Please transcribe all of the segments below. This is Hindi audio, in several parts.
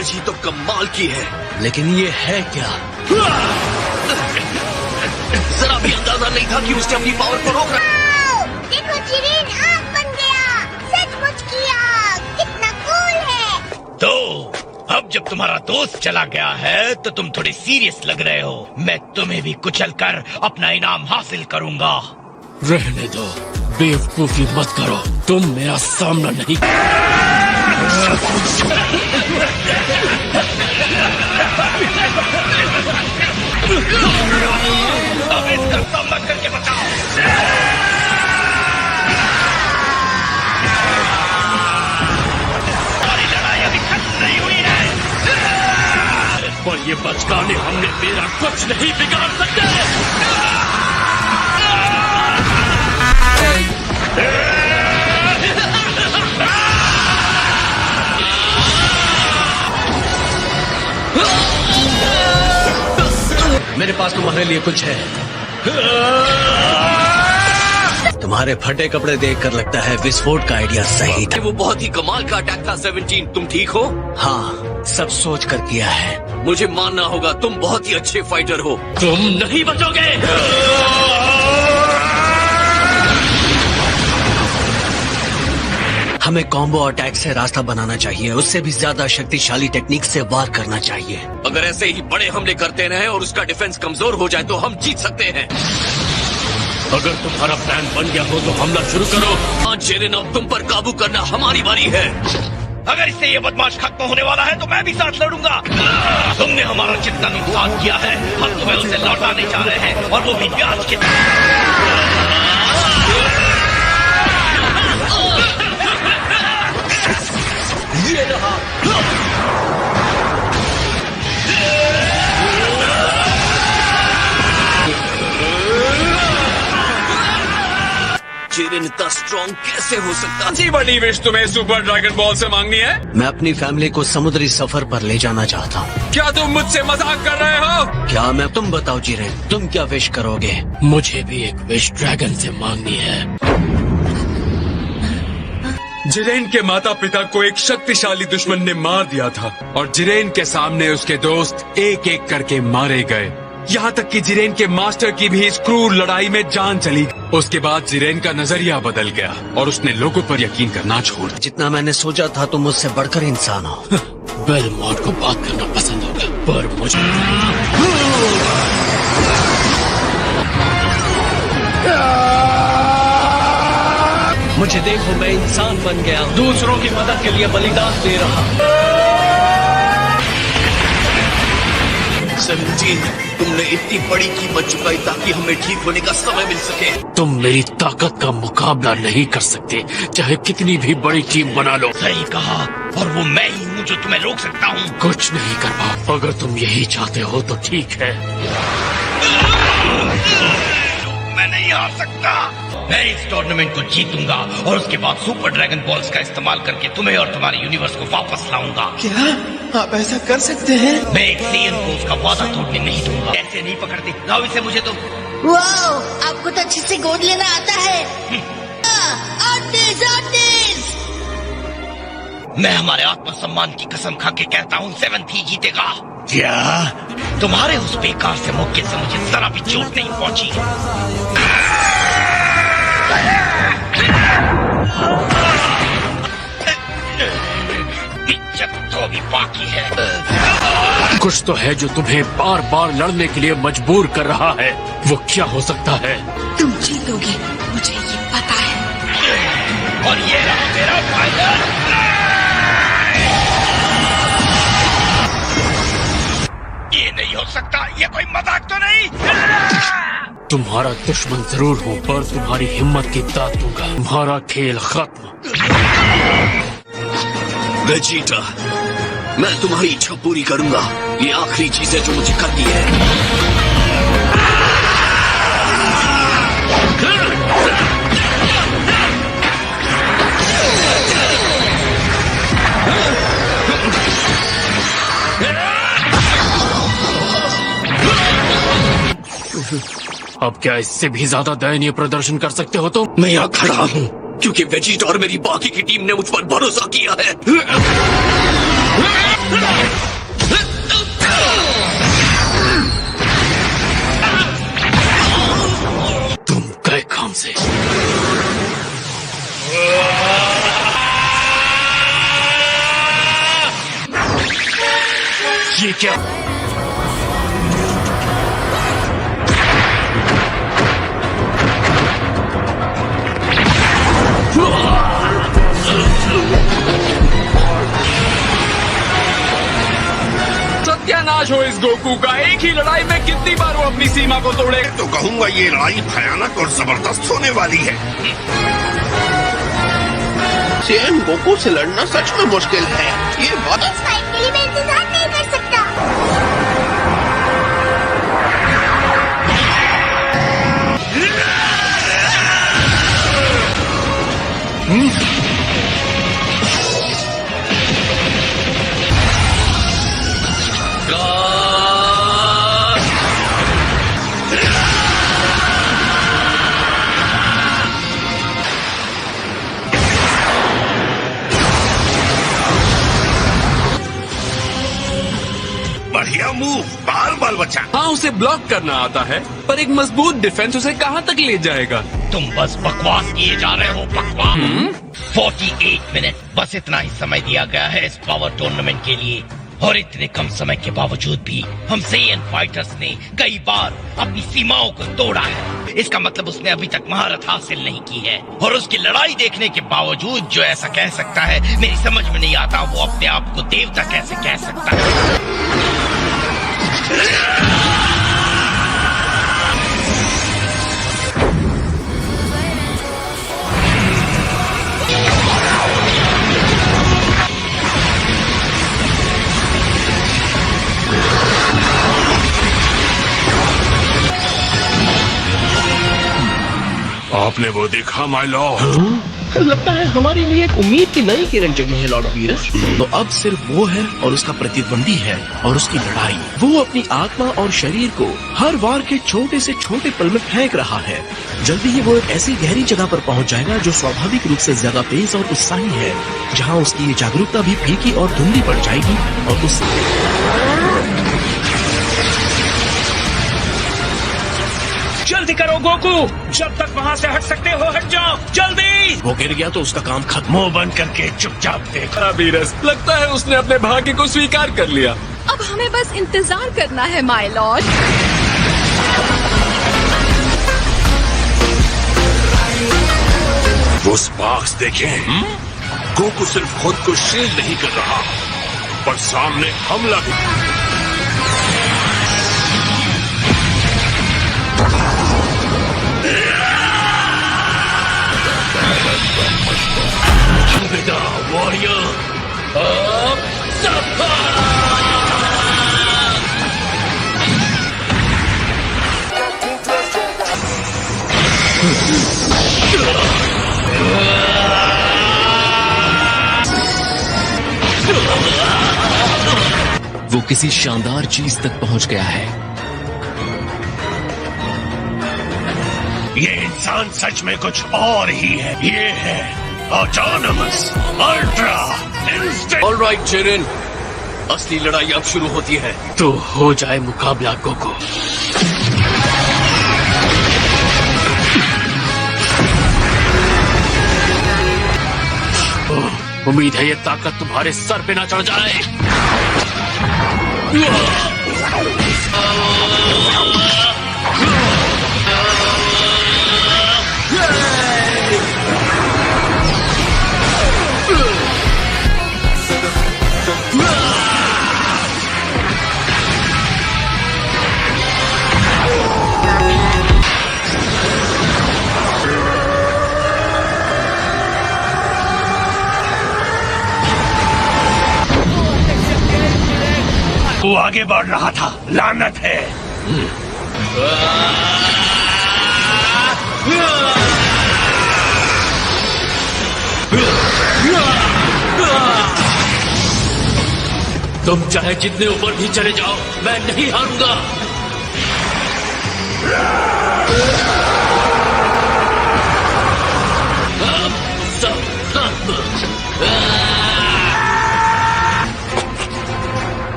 एनर्जी तो कमाल की है, लेकिन ये है क्या? जरा भी अंदाजा नहीं था कि उसने अपनी पावर को रोक रखा। देखो जिरेन आग बन गया, सचमुच किया, कितना कूल है। तो अब जब तुम्हारा दोस्त चला गया है तो तुम थोड़े सीरियस लग रहे हो। मैं तुम्हें भी कुचल कर अपना इनाम हासिल करूंगा। रहने दो, बेवकूफी मत करो, तुम मेरा सामना नहीं। अब इसका सामना करके बताओ। हमारी लड़ाई अभी खत्म नहीं हुई है, पर ये बचकाने हमने मेरा कुछ नहीं बिगाड़ सकते। मेरे पास तुम्हारे लिए कुछ है। तुम्हारे फटे कपड़े देखकर लगता है विस्फोट का आइडिया सही था। वो बहुत ही कमाल का अटैक था 17। तुम ठीक हो? हाँ, सब सोच कर किया है। मुझे मानना होगा, तुम बहुत ही अच्छे फाइटर हो। तुम नहीं बचोगे। हमें कॉम्बो अटैक से रास्ता बनाना चाहिए, उससे भी ज्यादा शक्तिशाली टेक्निक से वार करना चाहिए। अगर ऐसे ही बड़े हमले करते रहे और उसका डिफेंस कमजोर हो जाए तो हम जीत सकते हैं। अगर तुम्हारा प्लान बन गया हो तो हमला शुरू करो। हाँ जिरेन, अब तुम पर काबू करना हमारी बारी है। अगर इससे ये बदमाश खत्म होने वाला है तो मैं भी साथ लड़ूंगा। तुमने हमारा जितना नुकसान किया है हम तुम्हें उसे लौटाने जा रहे हैं, और वो भी ब्याज के ये रहा। जिरेन इतना स्ट्रॉन्ग कैसे हो सकता? जी बड़ी विश तुम्हें सुपर ड्रैगन बॉल से मांगनी है? मैं अपनी फैमिली को समुद्री सफर पर ले जाना चाहता हूँ। क्या तुम मुझसे मजाक कर रहे हो? क्या मैं तुम बताओ जिरेन, तुम क्या विश करोगे? मुझे भी एक विश ड्रैगन से मांगनी है। जिरेन के माता पिता को एक शक्तिशाली दुश्मन ने मार दिया था और जिरेन के सामने उसके दोस्त एक एक करके मारे गए। यहाँ तक कि जिरेन के मास्टर की भी इस क्रूर लड़ाई में जान चली। उसके बाद जिरेन का नजरिया बदल गया और उसने लोगों पर यकीन करना छोड़ दिया। जितना मैंने सोचा था तुम मुझसे बढ़कर इंसान हो। बेलमोंट को बात करना पसंद होगा, पर मुझे मुझे देखो, मैं इंसान बन गया, दूसरों की मदद के लिए बलिदान दे रहा हूँ। 17, तुमने इतनी बड़ी कीमत चुकाई ताकि हमें ठीक होने का समय मिल सके। तुम मेरी ताकत का मुकाबला नहीं कर सकते, चाहे कितनी भी बड़ी टीम बना लो। सही कहा, और वो मैं ही हूँ जो तुम्हें रोक सकता हूँ। कुछ नहीं कर पाओ। अगर तुम यही चाहते हो तो ठीक है। मैं नहीं हार सकता। मैं इस टूर्नामेंट को जीतूंगा और उसके बाद सुपर ड्रैगन बॉल्स का इस्तेमाल करके तुम्हें और तुम्हारे यूनिवर्स को वापस लाऊंगा। क्या आप ऐसा कर सकते हैं? मैं एक सीएन को उसका वादा तोड़ने नहीं दूंगा। ऐसे नहीं पकड़ते, लाओ इसे मुझे तो। वाओ, आपको तो अच्छे से गोद लेना आता है। आर्टिस्ट। मैं हमारे आत्मसम्मान की कसम खा के कहता हूँ 7th ही जीतेगा। क्या तुम्हारे उस बेकार से मौके से मुझे जरा भी चोट नहीं पहुंची? इज्जत तो भी बाकी है। कुछ तो है जो तुम्हें बार बार लड़ने के लिए मजबूर कर रहा है। वो क्या हो सकता है? तुम जीतोगे, मुझे ये पता है। और ये रहा मेरा फाइनल। ये नहीं हो सकता, ये कोई मजाक तो नहीं। तुम्हारा दुश्मन जरूर हूँ, पर तुम्हारी हिम्मत की दाद दूंगा। तुम्हारा खेल खत्म। वेजिटा, मैं तुम्हारी इच्छा पूरी करूंगा। ये आखिरी चीज है जो मुझे करनी है। अब क्या इससे भी ज्यादा दयनीय प्रदर्शन कर सकते हो तुम? मैं यहाँ खड़ा हूँ क्योंकि वेजिटा और मेरी बाकी की टीम ने मुझ पर भरोसा किया है। तुम गए काम से। ये क्या? सत्यानाश हो इस गोकू का। एक ही लड़ाई में कितनी बार वो अपनी सीमा को तोड़े। तो कहूंगा ये लड़ाई भयानक और जबरदस्त होने वाली है। सेम गोकू से लड़ना सच में मुश्किल है। ये बात इस फाइट के लिए मैं इंतजार नहीं कर सकता। बढ़िया मूव, बाल बच्चा। हाँ, उसे ब्लॉक करना आता है, पर एक मजबूत डिफेंस उसे कहाँ तक ले जाएगा। तुम बस बकवास किए जा रहे हो, बकवास। 48 मिनट, बस इतना ही समय दिया गया है इस पावर टूर्नामेंट के लिए, और इतने कम समय के बावजूद भी हम सेयन फाइटर्स ने कई बार अपनी सीमाओं को तोड़ा है। इसका मतलब उसने अभी तक महारत हासिल नहीं की है, और उसकी लड़ाई देखने के बावजूद जो ऐसा कह सकता है, मेरी समझ में नहीं आता वो अपने आप को देवता कैसे कह सकता है। आपने वो देखा माय लॉर्ड? लगता है हमारे लिए एक उम्मीद की नई किरण जगी है लॉर्ड वीरस। तो अब सिर्फ वो है और उसका प्रतिद्वंदी है और उसकी लड़ाई। वो अपनी आत्मा और शरीर को हर वार के छोटे से छोटे पल में फेंक रहा है। जल्दी ही वो एक ऐसी गहरी जगह पर पहुंच जाएगा जो स्वाभाविक रूप से ज्यादा तेज और उत्साही है, जहां उसकी ये जागरूकता भी फीकी और धुंधली पड़ जाएगी और जल्दी करो गोकू, जब तक वहाँ से हट सकते हो हट जाओ, जल्दी। वो गिर गया तो उसका काम खत्म। मुंह बंद करके चुपचाप देखो। वीरस, लगता है उसने अपने भाग्य को स्वीकार कर लिया। अब हमें बस इंतजार करना है माय लॉर्ड। वो स्पार्क्स देखें। गोकू सिर्फ खुद को शील्ड नहीं कर रहा, पर सामने हमला भी। वॉरियर, वो किसी शानदार चीज तक पहुंच गया है। ये इंसान सच में कुछ और ही है। ये है autonomous ultra instant. Alright Jiren, असली लड़ाई अब शुरू होती है। तो हो जाए मुकाबला गोकू। उम्मीद है ये ताकत तुम्हारे सर पे ना चढ़ जाए। वो आगे बढ़ रहा था, लानत है। तुम चाहे जितने ऊपर भी चले जाओ, मैं नहीं हारूंगा।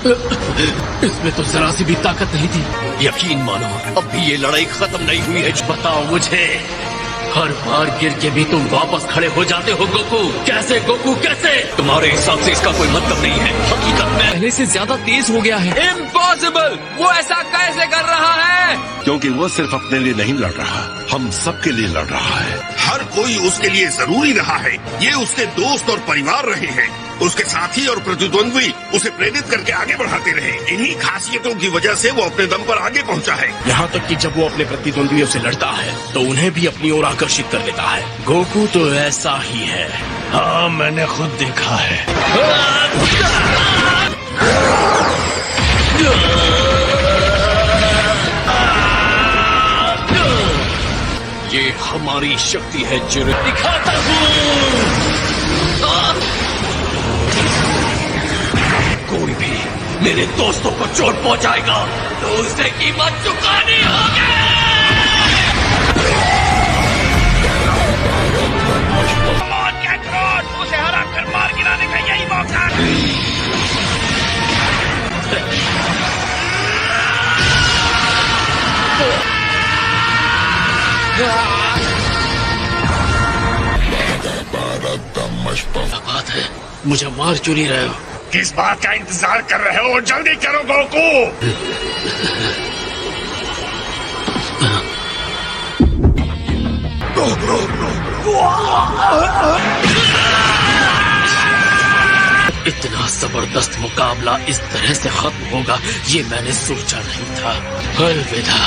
इसमें तो जरा सी भी ताकत नहीं थी। यकीन मानो, अब भी ये लड़ाई खत्म नहीं हुई है। बताओ मुझे, हर बार गिर के भी तुम वापस खड़े हो जाते हो गोकू? कैसे गोकू, कैसे? तुम्हारे हिसाब से इसका कोई मतलब नहीं है। हकीकत में पहले से ज्यादा तेज हो गया है। इम्पॉसिबल! वो ऐसा कैसे कर रहा है? क्योंकि वो सिर्फ अपने लिए नहीं लड़ रहा, हम सबके लिए लड़ रहा है। हर कोई उसके लिए जरूरी रहा है। ये उसके दोस्त और परिवार रहे हैं। उसके साथी और प्रतिद्वंद्वी उसे प्रेरित करके आगे बढ़ाते रहे। इन्हीं खासियतों की वजह से वो अपने दम पर आगे पहुंचा है। यहाँ तक कि जब वो अपने प्रतिद्वंद्वियों से लड़ता है तो उन्हें भी अपनी ओर आकर्षित कर लेता है। गोकू तो ऐसा ही है। हाँ, मैंने खुद देखा है। ये हमारी शक्ति है जिरेन। दिखाता हूँ। कोई भी मेरे दोस्तों को चोट पहुंचाएगा तो उसे कीमत चुकानी होगी। उसे हरा कर मार गिराने का यही मौका है। बात है, मुझे मार क्यों नहीं रहे हो? किस बात का इंतजार कर रहे हो? जल्दी करो गोकू। इतना जबरदस्त मुकाबला इस तरह से खत्म होगा ये मैंने सोचा नहीं था। अलविदा।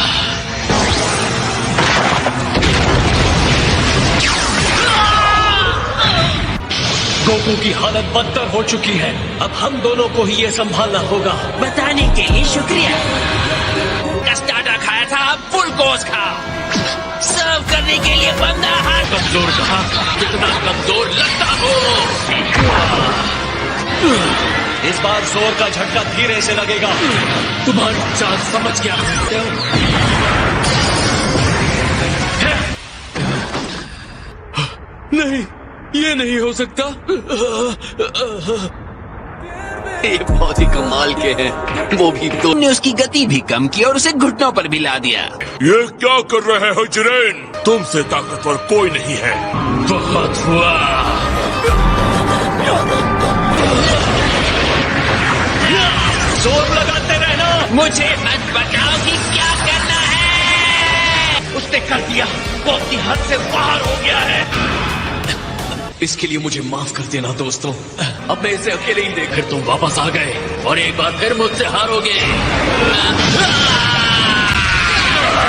गोकू की हालत बदतर हो चुकी है। अब हम दोनों को ही ये संभालना होगा। बताने के लिए शुक्रिया। स्टार्टर खाया था, अब फुल कोर्स खा। सर्व करने के लिए बंदा हाथ। कमजोर कहा? कितना कमजोर लगता हो। इस बार जोर का झटका धीरे से लगेगा। तुम्हारी चाल समझ गया। नहीं, ये नहीं हो सकता। ये बहुत ही कमाल के हैं। वो भी तो ने उसकी गति भी कम की और उसे घुटनों पर भी ला दिया। ये क्या कर रहे हो जिरेन? तुमसे ताकतवर कोई नहीं है। बहुत हुआ। जोर लगाते रहना। मुझे मत बताओ कि क्या करना है। उसने कर दिया, वो अपनी हद से बाहर हो गया है। इसके लिए मुझे माफ कर देना दोस्तों। अब मैं इसे अकेले ही देख। फिर तुम वापस आ गए और एक बार फिर मुझसे हारोगे।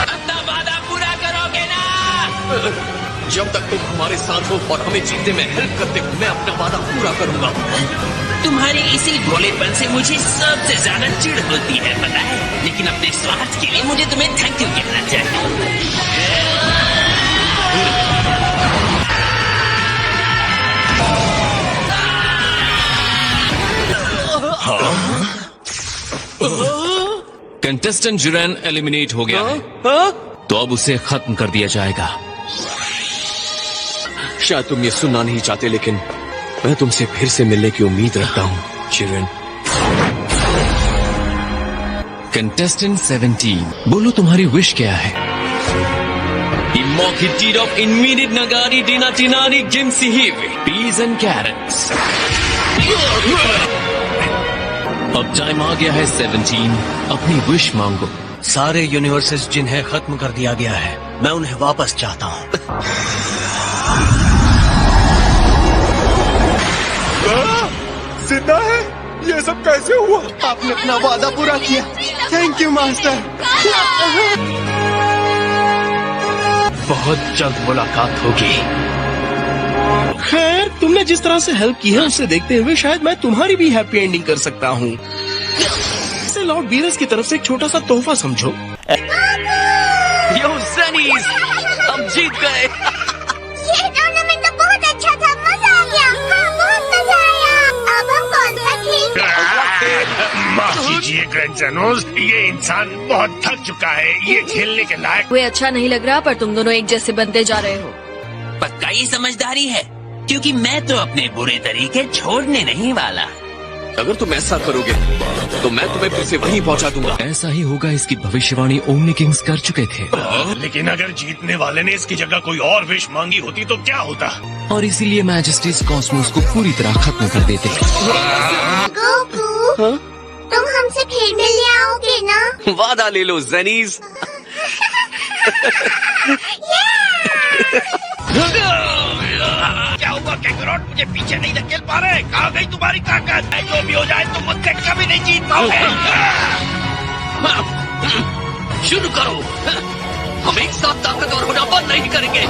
अपना वादा पूरा करोगे ना? जब तक तुम हमारे साथ हो और हमें जीतने में हेल्प करते हो, मैं अपना वादा पूरा करूंगा। तुम्हारे इसी भोलेपन से मुझे सबसे ज्यादा चिढ़ होती है, पता है? लेकिन अपने स्वार्थ के लिए मुझे तुम्हें थैंक यू कहना चाहिए। कंटेस्टेंट जिरेन एलिमिनेट हो गया है, तो अब उसे खत्म कर दिया जाएगा। शायद तुम ये सुनना नहीं चाहते, लेकिन मैं तुमसे फिर से मिलने की उम्मीद रखता हूँ जिरेन। कंटेस्टेंट 17, बोलो तुम्हारी विश क्या है? Immocketid of immediate Nagari Dinatinari Jimsihivi. Peas and carrots. अब टाइम आ गया है 17, अपनी विश मांगो। सारे यूनिवर्सेस जिन्हें खत्म कर दिया गया है, मैं उन्हें वापस चाहता हूँ। जिंदा है? ये सब कैसे हुआ? आपने अपना वादा पूरा किया। Thank you master. बहुत जल्द मुलाकात होगी। खैर, तुमने जिस तरह से हेल्प की है उसे देखते हुए शायद मैं तुम्हारी भी हैप्पी एंडिंग कर सकता हूँ। इसे लॉर्ड वीरस की तरफ से एक छोटा सा तोहफा समझो। यो सनीज, हम जीत गए। ये टूर्नामेंट तो बहुत अच्छा था, मजा आ गया। हाँ, बहुत मजा आया। अब हम कौन सा खेल? माफ कीजिए ग्रैंडसनोस, ये इंसान बहुत थक चुका है। ये खेलने के लायक। वे अच्छा नहीं लग रहा, पर तुम दोनों एक जैसे बनते जा रहे हो। पक्का ये समझदारी है, क्योंकि मैं तो अपने बुरे तरीके छोड़ने नहीं वाला। अगर तुम ऐसा करोगे तो मैं तुम्हें फिर से वहीं पहुंचा दूंगा। ऐसा ही होगा, इसकी भविष्यवाणी ओमनी किंग्स कर चुके थे। लेकिन अगर जीतने वाले ने इसकी जगह कोई और विश मांगी होती तो क्या होता? और इसीलिए मैजेस्टीज कॉस्मोस को पूरी तरह खत्म कर देते। गोकू, तुम हमसे फिर मिलने आओगे ना? वादा ले लो जेनीज। क्या हुआ कैकरोट? मुझे पीछे नहीं धकेल पा रहे? कहाँ गई तुम्हारी ताकत? जो भी हो जाए तुम मुझसे कभी नहीं जीत पाओगे। शुरू करो। हम एक साथ ताकतवर होना बंद नहीं करेंगे।